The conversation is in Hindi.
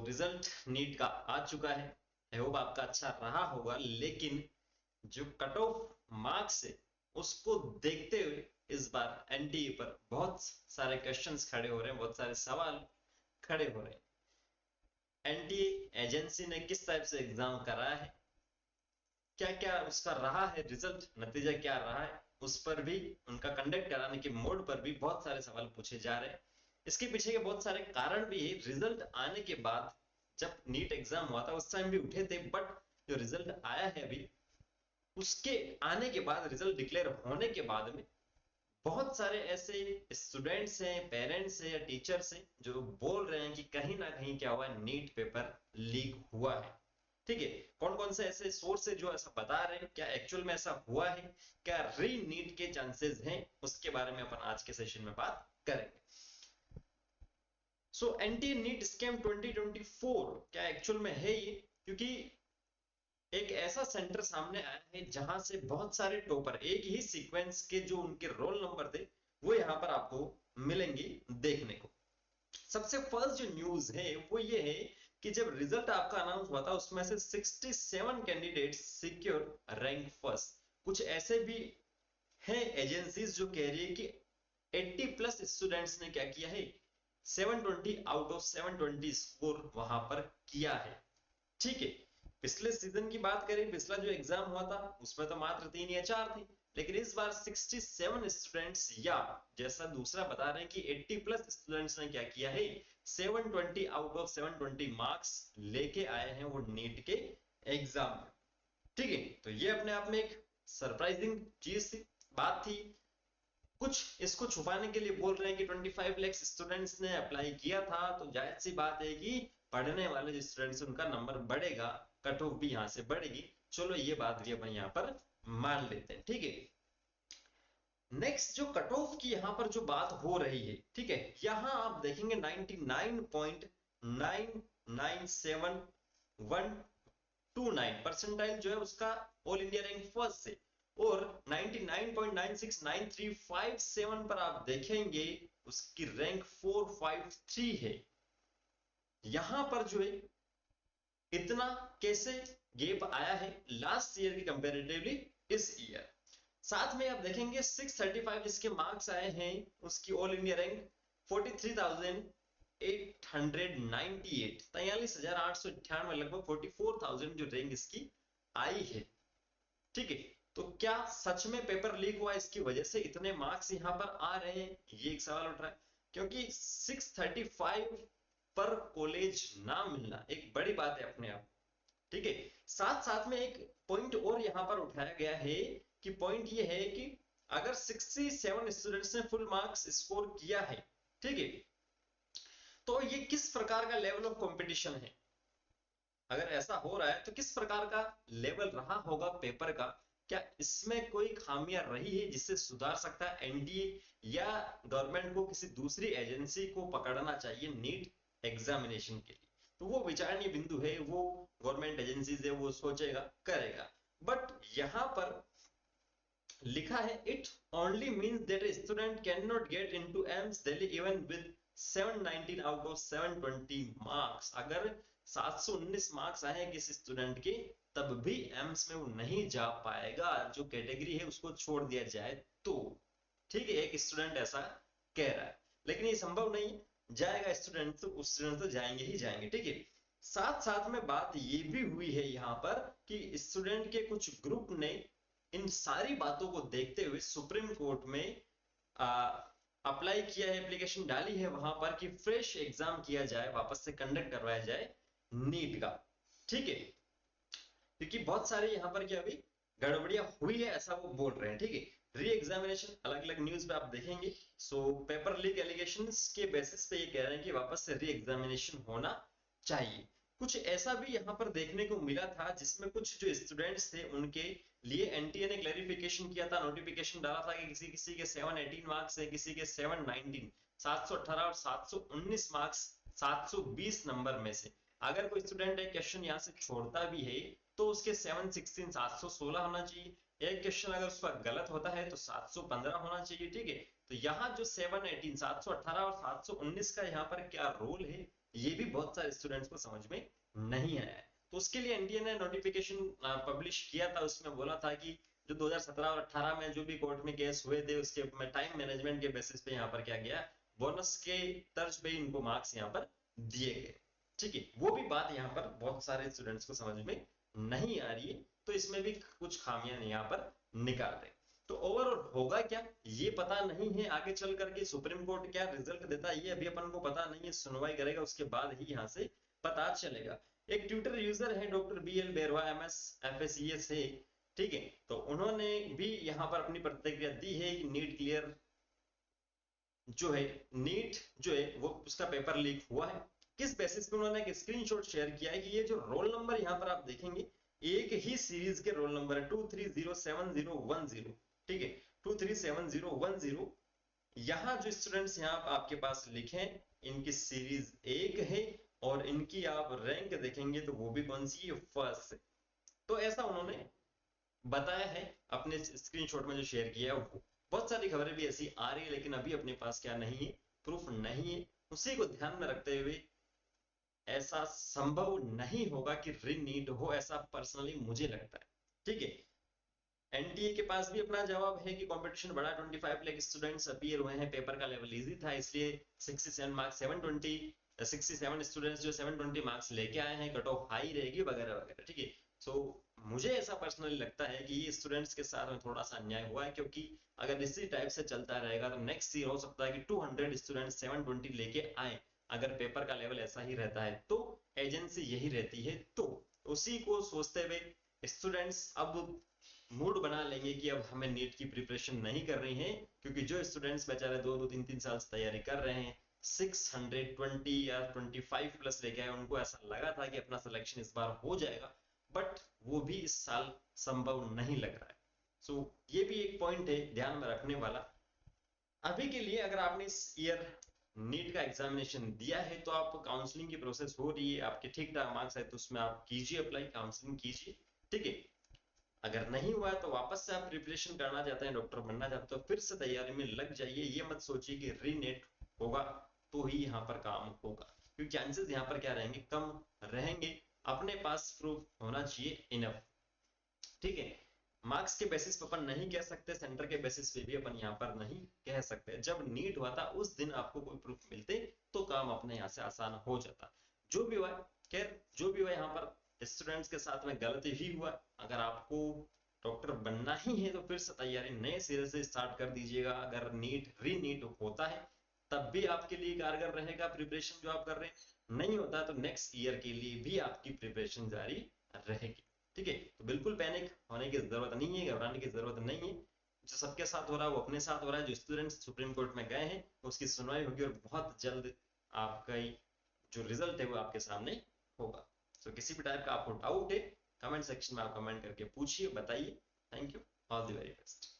रिजल्ट नीट का आ चुका है। आई होप आपका अच्छा रहा होगा, लेकिन जो कट ऑफ मार्क्स है उसको देखते हुए इस बार एनटीए पर बहुत सारे क्वेश्चंस खड़े हो रहे हैं, बहुत सारे सवाल खड़े हो रहे हैं। एनटीए एजेंसी ने किस टाइप से एग्जाम कराया है, क्या क्या उसका रहा है रिजल्ट, नतीजा क्या रहा है, उस पर भी, उनका कंडक्ट कराने के मोड पर भी बहुत सारे सवाल पूछे जा रहे हैं। इसके पीछे के बहुत सारे कारण भी है। रिजल्ट आने के बाद, जब नीट एग्जाम हुआ था उस टाइम भी उठे थे, बट जो रिजल्ट आया है अभी, उसके आने के बाद, रिजल्ट डिक्लेयर होने के बाद में बहुत सारे ऐसे स्टूडेंट्स हैं, पेरेंट्स हैं या टीचर्स हैं जो बोल रहे हैं कि कहीं ना कहीं क्या हुआ है, नीट पेपर लीक हुआ है। ठीक है, कौन कौन से ऐसे सोर्स है जो ऐसा बता रहे हैं, क्या एक्चुअल में ऐसा हुआ है, क्या री नीट के चांसेस हैं, उसके बारे में अपन आज के सेशन में बात करेंगे। सो एंटी नीट स्कैम 2024 क्या एक्चुअल में है ये, क्योंकि एक ऐसा सेंटर सामने आया है जहां से बहुत सारे टॉपर एक ही सीक्वेंस के जो उनके रोल नंबर थे वो यहां पर आपको मिलेंगे देखने को। सबसे फर्स्ट जो न्यूज है वो ये है कि जब रिजल्ट आपका अनाउंस हुआ था उसमें से 67 कैंडिडेट्स सिक्योर रैंक फर्स्ट। कुछ ऐसे भी हैं एजेंसीज जो कह रही है कि 80 प्लस स्टूडेंट्स ने क्या किया है, 720 आउट ऑफ 720 स्कोर वहां पर किया है। ठीक है, पिछले सीजन की बात करें, पिछला जो एग्जाम हुआ था उसमें तो मात्र 3 या 4 थे, लेकिन इस बार 67 स्टूडेंट्स, या जैसा दूसरा बता रहे हैं कि 80 प्लस स्टूडेंट्स ने क्या किया है, 720 आउट ऑफ 720 मार्क्स लेके आए हैं वो नीट के एग्जाम में। ठीक है, तो ये अपने आप में एक सरप्राइजिंग चीज थी, बात थी। कुछ इसको छुपाने के लिए बोल रहे हैं कि 25 लाख स्टूडेंट्स ने अप्लाई किया था, तो जाहिर सी बात है कि पढ़ने वाले जो स्टूडेंट्स उनका नंबर बढ़ेगा, कट ऑफ भी यहां से बढ़ेगी। चलो ये बात भी अपन यहां पर मान लेते हैं। ठीक है, नेक्स्ट जो कट ऑफ की यहां पर जो बात हो रही है, ठीक है, यहां आप देखेंगे 99.997129 परसेंटाइल जो है उसका ऑल इंडिया रैंक फर्स्ट से, और 99.969357 पर आप देखेंगे उसकी रैंक 453 है। यहां पर जो है इतना कैसे गैप आया है लास्ट ईयर की कंपेरेटिवली इस ईयर। साथ में आप देखेंगे 635 जिसके मार्क्स आए हैं, उसकी ऑल इंडिया रैंक 43,898, 43,898, लगभग 44,000 जो रैंक इसकी आई है। ठीक है, तो क्या सच में पेपर लीक हुआ इसकी वजह से इतने मार्क्स यहां पर आ रहे हैं, ये एक सवाल उठ रहा है। क्योंकि 635 पर कॉलेज ना मिलना एक बड़ी बात है अपने आप। ठीक है, साथ साथ में एक पॉइंट और यहां पर उठाया गया है कि पॉइंट ये है कि अगर 67 स्टूडेंट्स ने फुल मार्क्स स्कोर किया है, ठीक है, तो ये किस प्रकार का लेवल ऑफ कंपटीशन है। अगर ऐसा हो रहा है तो किस प्रकार का लेवल रहा होगा पेपर का, क्या इसमें कोई खामियां रही है जिससे सुधार सकता है एनडीए, या गवर्नमेंट को किसी दूसरी एजेंसी को पकड़ना चाहिए नीट एग्जामिनेशन के लिए। तो वो विचारणीय बिंदु है, वो गवर्नमेंट एजेंसीज है, वो सोचेगा करेगा। बट यहां पर लिखा है it only means that a student cannot get into AIIMS Delhi even with 719 out of 720 marks. अगर 719 मार्क्स आए हैं किसी स्टूडेंट के, तब भी एम्स में वो नहीं जा पाएगा, जो कैटेगरी है उसको छोड़ दिया जाए तो। ठीक है, एक स्टूडेंट ऐसा कह रहा है, लेकिन ये संभव नहीं है। जाएगा स्टूडेंट तो उस स्टूडेंट तो जाएंगे ही जाएंगे। ठीक है, साथ साथ में बात ये भी हुई है यहां पर कि स्टूडेंट के कुछ ग्रुप ने इन सारी बातों को देखते हुए सुप्रीम कोर्ट में अप्लाई किया है, एप्लीकेशन डाली है वहां पर कि फ्रेश एग्जाम किया जाए, वापस से कंडक्ट करवाया जाए नीट का। ठीक है, क्योंकि बहुत सारे यहां पर क्या अभी गड़बड़ियां हुई है ऐसा वो बोल रहे हैं। ठीक है, री एग्जामिनेशन अलग अलग न्यूज पे आप देखेंगे। सो पेपर लीक एलिगेशंस के बेसिस पे ये कह रहे हैं कि वापस से री एग्जामिनेशन होना चाहिए। कुछ ऐसा भी यहां पर देखने को मिला था जिसमें कुछ जो स्टूडेंट्स थे उनके लिए एनटीए ने क्लैरिफिकेशन किया था, नोटिफिकेशन डाला था कि किसी किसी के 718 मार्क्स है, किसी के 719, 718 और 719 मार्क्स 720 नंबर में से अगर कोई स्टूडेंट एक क्वेश्चन यहाँ से छोड़ता भी है तो उसके 716 716 होना चाहिए। एक क्वेश्चन अगर उसका गलत होता है तो 715 होना चाहिए। ठीक है, तो यहाँ जो 718 718 और 719 का यहाँ पर क्या रोल है ये भी बहुत सारे स्टूडेंट्स को समझ में नहीं आया है। तो उसके लिए एनटीए ने नोटिफिकेशन पब्लिश किया था, उसमें बोला था कि जो 2017 और 18 में जो भी कोर्ट में केस हुए थे उसके टाइम मैनेजमेंट के बेसिस पे यहाँ पर क्या गया, बोनस के तर्ज पे इनको मार्क्स यहाँ पर दिए गए। ठीक है, वो भी बात यहाँ पर बहुत सारे स्टूडेंट्स को समझ में नहीं आ रही है, तो इसमें भी कुछ खामियां यहाँ पर निकाल रहे। तो ओवरऑल होगा क्या ये पता नहीं है, आगे चल करके सुप्रीम कोर्ट क्या रिजल्ट देता है ये अभी अपन को पता नहीं है, सुनवाई करेगा उसके बाद ही यहाँ से पता चलेगा। एक ट्विटर यूजर है डॉक्टर BL बेरवा MS FSCA से, ठीक है, तो उन्होंने भी यहाँ पर अपनी प्रतिक्रिया दी है कि नीट क्लियर जो है, नीट जो है वो उसका पेपर लीक हुआ है। किस बेसिस पे उन्होंने एक स्क्रीनशॉट शेयर किया है कि ये जो रोल नंबर यहाँ पर आप देखेंगे एक ही सीरीज के रोल नंबर है 230710, ठीक है, 237010। यहाँ जो स्टूडेंट्स यहाँ आपके पास लिखे हैं इनकी सीरीज एक है, और इनकी आप रैंक देखेंगे तो वो भी कौन सी है, फर्स्ट है। तो ऐसा उन्होंने बताया है अपने स्क्रीनशॉट में जो शेयर किया है वो। बहुत सारी खबरें भी ऐसी आ रही है लेकिन अभी अपने पास क्या नहीं है, प्रूफ नहीं है। उसी को ध्यान में रखते हुए ऐसा संभव नहीं होगा कि रीनीट हो, ऐसा पर्सनली मुझे लगता है। ठीक है, एनटीए के पास भी अपना जवाब है कि कंपटीशन बढ़ा, 25 लाख स्टूडेंट्स अपीयर हुए हैं, पेपर का लेवल इजी था इसलिए 67 मार्क्स 720, 67 स्टूडेंट्स जो 720 मार्क्स लेके आए हैं, कट ऑफ हाई रहेगी वगैरह वगैरह। ठीक है, सो मुझे ऐसा पर्सनली लगता है कि ये स्टूडेंट्स के साथ में थोड़ा सा अन्याय हुआ है, क्योंकि अगर इसी टाइप से चलता रहेगा तो नेक्स्ट ईयर हो सकता है कि 200 स्टूडेंट्स 720 लेके आए, अगर पेपर का लेवल ऐसा ही रहता है तो एजेंसी यही रहती है। तो उसी को सोचते हुए स्टूडेंट्स अब मूड बना लेंगे कि अब हमें नीट की प्रिपरेशन नहीं कर रही है, क्योंकि जो स्टूडेंट्स बेचारे 2-2 3-3 साल से तैयारी कर रहे हैं, 620 या 25 प्लस लेके आए, उनको ऐसा लगा था कि अपना सिलेक्शन इस बार हो जाएगा, बट वो भी इस साल संभव नहीं लग रहा है। सो ये भी एक पॉइंट है ध्यान में रखने वाला। अभी के लिए अगर आपने इस ईयर नीट का एग्जामिनेशन दिया है तो आप काउंसलिंग की प्रोसेस हो रही है, आपके ठीक ठाक मार्क्स है तो उसमें आप कीजिए अप्लाई, काउंसलिंग कीजिए। ठीक है, अगर नहीं हुआ है तो वापस से आप प्रिपरेशन करना चाहते हैं, डॉक्टर बनना चाहते हैं तो फिर से तैयारी में लग जाइए। ये मत सोचिए कि रीनेट होगा तो ही यहाँ पर काम होगा, क्योंकि चांसेस यहाँ पर क्या रहेंगे, कम रहेंगे। अपने पास प्रूफ होना चाहिए इनफ। ठीक है, मार्क्स के बेसिस पे अपन नहीं कह सकते, सेंटर के बेसिस पे भी अपन यहाँ पर नहीं कह सकते। जब नीट हुआ था उस दिन आपको कोई प्रूफ मिलते तो काम अपने यहाँ से आसान हो जाता। जो भी हुआ, खैर जो भी हुआ, यहाँ पर स्टूडेंट्स के साथ में गलती ही हुआ। अगर आपको डॉक्टर बनना ही है तो फिर से तैयारी नए सिरे से स्टार्ट कर दीजिएगा। अगर रीनीट होता है तब भी आपके लिए कारगर रहेगा प्रिपरेशन जो आप कर रहे हैं, नहीं होता तो नेक्स्ट ईयर के लिए भी आपकी प्रिपरेशन जारी रहेगी। ठीक है, तो बिल्कुल पैनिक होने की जरूरत नहीं है, घबराने की जरूरत नहीं है। जो सबके साथ हो रहा है वो अपने साथ हो रहा है। जो स्टूडेंट्स सुप्रीम कोर्ट में गए हैं उसकी सुनवाई होगी और बहुत जल्द आपका जो रिजल्ट है वो आपके सामने होगा। तो किसी भी टाइप का आपको डाउट है कमेंट सेक्शन में आप कमेंट करके पूछिए, बताइए। Thank you, all the very best.